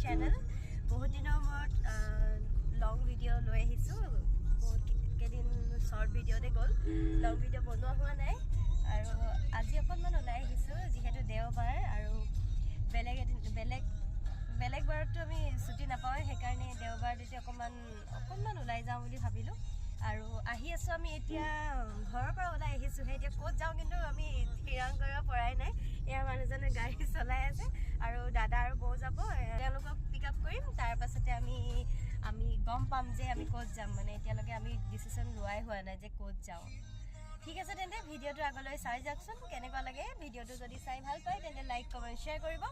channel. বহুত দিনৰ মূৰত লং ভিডিঅ' লৈ আহিছোঁ। বহুত কেইদিন শ্বৰ্ট ভিডিঅ'তে গ'ল, লং ভিডিঅ' বনোৱা হোৱা নাই। আৰু আজি অকণমান ওলাই আহিছোঁ যিহেতু দেওবাৰ আৰু বেলেগ বাৰততো আমি ছুটি নাপাওঁ, সেইকাৰণে দেওবাৰ তেতিয়া অকণমান ওলাই যাওঁ বুলি ভাবিলোঁ। আৰু আহি আছোঁ আমি এতিয়া ঘৰৰ পৰা ওলাই আহিছোঁহে। এতিয়া ক'ত যাওঁ কিন্তু আমি থিৰাং কৰিব পৰাই নাই। এয়া মানুহজনে গাড়ী চলাই আছে আৰু দাদা আৰু বৌ যাব, তেওঁলোকক পিক আপ কৰিম। তাৰ পাছতে আমি গম পাম যে আমি ক'ত যাম। মানে এতিয়ালৈকে আমি ডিচিশ্যন লোৱাই হোৱা নাই যে ক'ত যাওঁ। ঠিক আছে, তেন্তে ভিডিঅ'টো আগলৈ চাই যাওকচোন কেনেকুৱা লাগে। ভিডিঅ'টো যদি চাই ভাল পায় তেন্তে লাইক কমেণ্ট শ্বেয়াৰ কৰিব।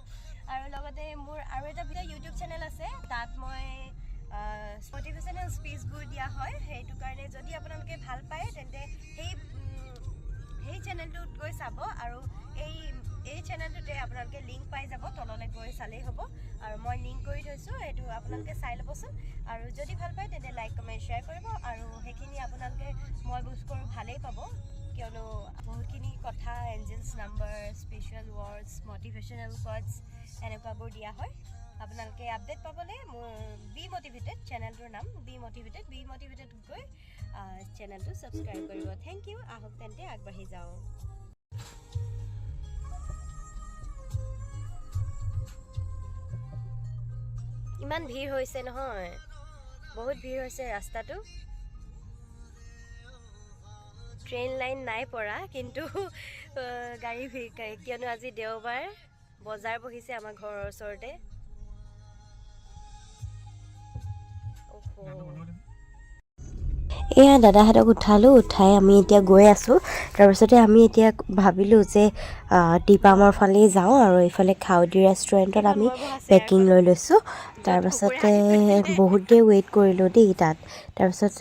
আৰু লগতে মোৰ আৰু এটা ইউটিউব চেনেল আছে, তাত মই মটিভেশ্যনেল স্পীচবোৰ দিয়া হয়। সেইটো কাৰণে যদি আপোনালোকে ভাল পায় তেন্তে সেই চেনেলটোত গৈ চাব। আৰু এই চেনেলটোতে আপোনালোকে লিংক পাই যাব, তললৈ গৈ চালেই হ'ব। আৰু মই লিংক কৰি থৈছোঁ, সেইটো আপোনালোকে চাই ল'বচোন। আৰু যদি ভাল পায় তেন্তে লাইক কমেণ্ট শ্বেয়াৰ কৰিব। আৰু সেইখিনি আপোনালোকে মই বুজ কৰোঁ ভালেই পাব, কিয়নো বহুতখিনি কথা angels number, special words, motivational quotes এনেকুৱাবোৰ দিয়া হয়। আপোনালোকে আপডেট পাবলৈ মোৰ বি মটিভেটেড চেনেলটোৰ নাম বি মটিভেটেড গৈ চেনেলটো ছাবস্ক্ৰাইব কৰিব। Thank you. আহক তেন্তে আগবাঢ়ি যাওঁ। ইমান ভিৰ হৈছে নহয়, বহুত ভিৰ হৈছে ৰাস্তাটো। ট্ৰেইন লাইন নাই পৰা, কিন্তু গাড়ী ভিৰ, কিয়নো আজি দেওবাৰ, বজাৰ বহিছে আমাৰ ঘৰৰ ওচৰতে। এয়া দাদাহঁতক উঠাই আমি এতিয়া গৈ আছোঁ। তাৰপিছতে আমি এতিয়া ভাবিলোঁ যে টিপামৰ ফালেই যাওঁ আৰু এইফালে খাউদি ৰেষ্টুৰেণ্টত আমি পেকিং লৈ লৈছোঁ। তাৰপাছতে বহুত দেৰি ৱেইট কৰিলোঁ দেই তাত। তাৰপিছত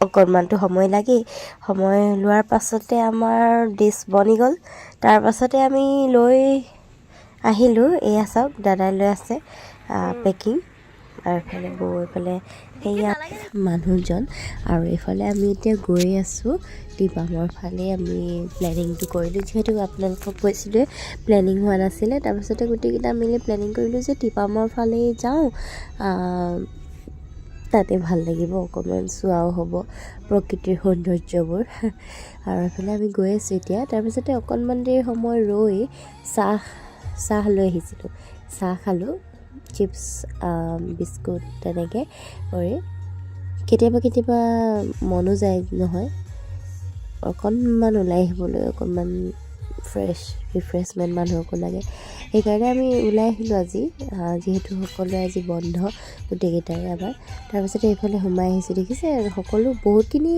অকণমানটো সময় লাগেই। সময় লোৱাৰ পাছতে আমাৰ ডিছ বনি গ'ল। তাৰপাছতে আমি লৈ আহিলোঁ। এয়া চাওক, দাদাই লৈ আছে পেকিং। আৰু এইফালে এইফালে সেয়া মানুহজন। আৰু এইফালে আমি এতিয়া গৈ আছোঁ টিপামৰ ফালে। আমি প্লেনিংটো কৰিলোঁ, যিহেতু আপোনালোকক কৈছিলোঁ প্লেনিং হোৱা নাছিলে। তাৰপিছতে গোটেইকেইটা মিলি প্লেনিং কৰিলোঁ যে টিপামৰ ফালেই যাওঁ, তাতে ভাল লাগিব, অকণমান চোৱাও হ'ব প্ৰকৃতিৰ সৌন্দৰ্যবোৰ। আৰু এইফালে আমি গৈ আছোঁ এতিয়া। তাৰপিছতে অকণমান দেৰি সময় ৰৈ চাহ লৈ আহিছিলোঁ। চাহ খালোঁ, চিপছ, বিস্কুট তেনেকৈ কৰি। কেতিয়াবা মনো যায় নহয় অকণমান ওলাই আহিবলৈ, অকণমান ৰিফ্ৰেছমেণ্ট মানুহকো লাগে। সেইকাৰণে আমি ওলাই আহিলোঁ আজি, যিহেতু সকলোৱে আজি বন্ধ গোটেইকেইটাৰে আমাৰ। তাৰপিছতে এইফালে সোমাই আহিছোঁ, দেখিছে সকলো বহুতখিনি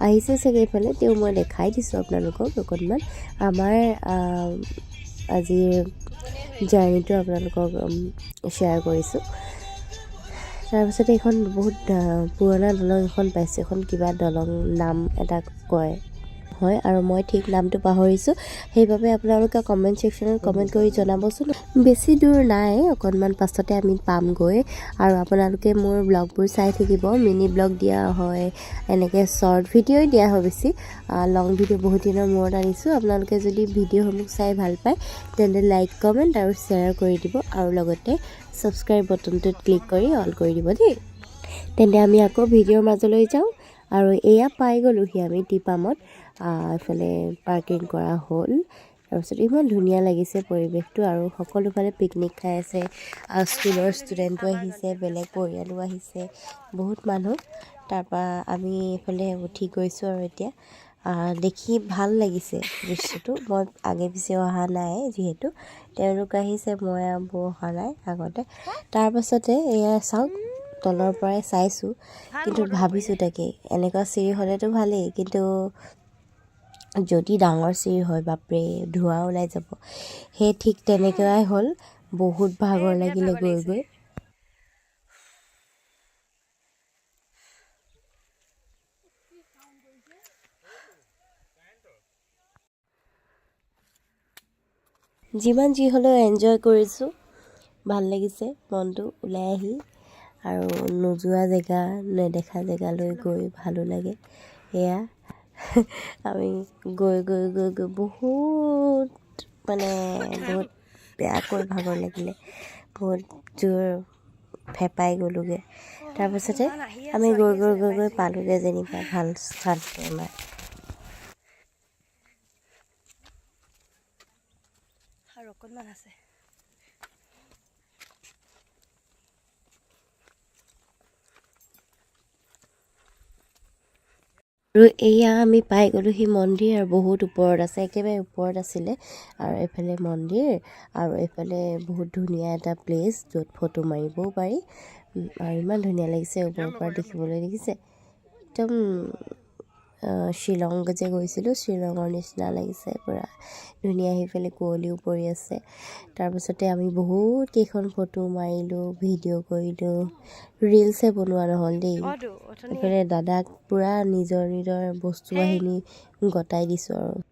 আহিছে চাগে এইফালে। তেওঁ মই দেখাই দিছোঁ আপোনালোকক অকণমান আমাৰ আজিৰ জাৰ্ণিটো আপোনালোকক শ্বেয়াৰ কৰিছোঁ। তাৰপিছতে এইখন বহুত পুৰণা দলং এখন পাইছোঁ। এখন কিবা দলং নাম এটা কয় হয়, আৰু মই ঠিক নামটো পাহৰিছোঁ। সেইবাবে আপোনালোকে কমেণ্ট ছেকশ্যনত কমেণ্ট কৰি জনাবচোন। বেছি দূৰ নাই, অকণমান পাছতে আমি পামগৈ। আৰু আপোনালোকে মোৰ ব্লগবোৰ চাই থাকিব। মিনি ব্লগ দিয়া হয়, এনেকৈ শ্বৰ্ট ভিডিঅ'ই দিয়া হয় বেছি। লং ভিডিঅ' বহুত দিনৰ মূৰত আনিছোঁ। আপোনালোকে যদি ভিডিঅ'সমূহ চাই ভাল পায় তেন্তে লাইক কমেণ্ট আৰু শ্বেয়াৰ কৰি দিব। আৰু লগতে ছাবস্ক্ৰাইব বটনটোত ক্লিক কৰি অল কৰি দিব দেই। তেন্তে আমি আকৌ ভিডিঅ'ৰ মাজলৈ যাওঁ। আৰু এয়া পাই গ'লোহি আমি টিপামত। এইফালে পাৰ্কিং কৰা হ'ল। তাৰপিছত ইমান ধুনীয়া লাগিছে পৰিৱেশটো। আৰু সকলোফালে পিকনিক খাই আছে, স্কুলৰ ষ্টুডেণ্টো আহিছে, বেলেগ পৰিয়ালো আহিছে, বহুত মানুহ। তাৰপৰা আমি এইফালে উঠি গৈছোঁ আৰু এতিয়া দেখি ভাল লাগিছে দৃশ্যটো। মই আগে পিছে অহা নাই, যিহেতু তেওঁলোক আহিছে, মই বৌ অহা নাই আগতে। তাৰপাছতে এয়া চাওক, তলৰ পৰাই চাইছোঁ, কিন্তু ভাবিছোঁ তাকে এনেকুৱা চিৰি হ'লেতো ভালেই, কিন্তু যদি ডাঙৰ চিৰি হয় বাপৰে ধোঁৱা ওলাই যাব। সেই ঠিক তেনেকুৱাই হ'ল, বহুত ভাগৰ লাগিলে গৈ। যিমান যি হ'লেও এনজয় কৰিছোঁ, ভাল লাগিছে মনটো ওলাই আহি। আৰু নোযোৱা জেগা, নেদেখা জেগালৈ গৈ ভালো লাগে। এয়া আমি গৈ বহুত বেয়াকৈ ভাগৰ লাগিলে। বহুত জোৰ ফেপাই গ'লোগৈ। তাৰপাছতে আমি গৈ পালোগৈ যেনিবা ভাল স্থানটো আমাৰ। আৰু অকণমান আছে। আৰু এয়া আমি পাই গ'লোঁ সি মন্দিৰ, আৰু বহুত ওপৰত আছে, একেবাৰে ওপৰত আছিলে। আৰু এইফালে মন্দিৰ, আৰু এইফালে বহুত ধুনীয়া এটা প্লেচ য'ত ফটো মাৰিবও পাৰি। আৰু ইমান ধুনীয়া লাগিছে ওপৰৰ পৰা দেখিবলৈ, দেখিছে একদম শ্বিলং যে গৈছিলোঁ শ্বিলঙৰ নিচিনা লাগিছে, পূৰা ধুনীয়া। সেইফালে কুঁৱলীও পৰি আছে। তাৰপাছতে আমি বহুত কেইখন ফটো মাৰিলোঁ, ভিডিঅ' কৰিলোঁ, ৰিলচহে বনোৱা নহ'ল দেই। এইফালে দাদাক পূৰা নিজৰ বস্তু বাহিনী গতাই দিছোঁ আৰু।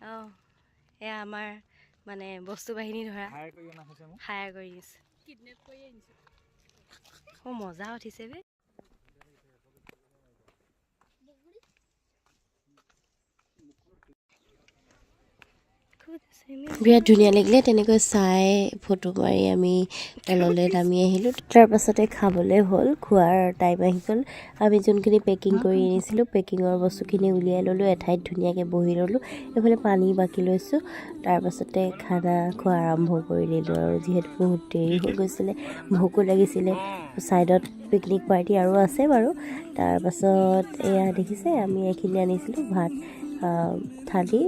অঁ, এয়া আমাৰ মানে বস্তু বাহিনী ধৰা হায়াৰ কৰি নিছে। অঁ, মজা উঠিছে বে। বিৰাট ধুনীয়া লাগিলে তেনেকৈ চাই ফটো মাৰি আমি তললৈ নামি আহিলোঁ। তাৰপাছতে খাবলৈ হ'ল, খোৱাৰ টাইম আহি গ'ল। আমি যোনখিনি পেকিং কৰি আনিছিলোঁ পেকিঙৰ বস্তুখিনি উলিয়াই ল'লোঁ, এঠাইত ধুনীয়াকৈ বহি ল'লোঁ। এইফালে পানী বাকি লৈছোঁ। তাৰপাছতে খানা খোৱা আৰম্ভ কৰি দিলোঁ আৰু যিহেতু বহুত দেৰি হৈ গৈছিলে, ভোকো লাগিছিলে। ছাইডত পিকনিক পাৰ্টি আৰু আছে বাৰু। তাৰপাছত এয়া দেখিছে আমি এইখিনি আনিছিলোঁ ভাত থালি,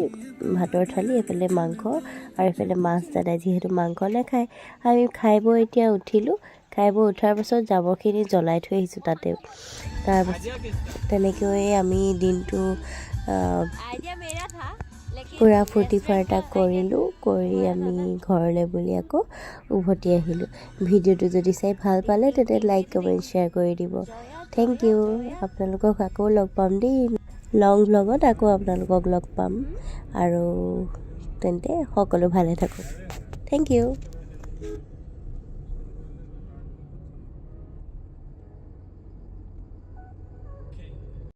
ভাতৰ থালি, এইফালে মাংস আৰু এইফালে মাছ। দাদাই যিহেতু মাংস নাখায়, আমি খাই বৈ এতিয়া উঠিলোঁ। খাই বৈ উঠাৰ পাছত জাবৰখিনি জ্বলাই থৈ আহিছোঁ তাতে। তাৰপাছত তেনেকৈয়ে আমি দিনটো পূৰা ফূৰ্তি ফাৰ্তা কৰিলোঁ। কৰি আমি ঘৰলৈ বুলি আকৌ উভতি আহিলোঁ। ভিডিঅ'টো যদি চাই ভাল পালে তেন্তে লাইক কমেণ্ট শ্বেয়াৰ কৰি দিব। Thank you. আপোনালোকক আকৌ লগ পাম দেই, লং ভ্লগত আকৌ আপোনালোকক লগ পাম। আৰু তেন্তে সকলো ভালে থাকক। Thank U.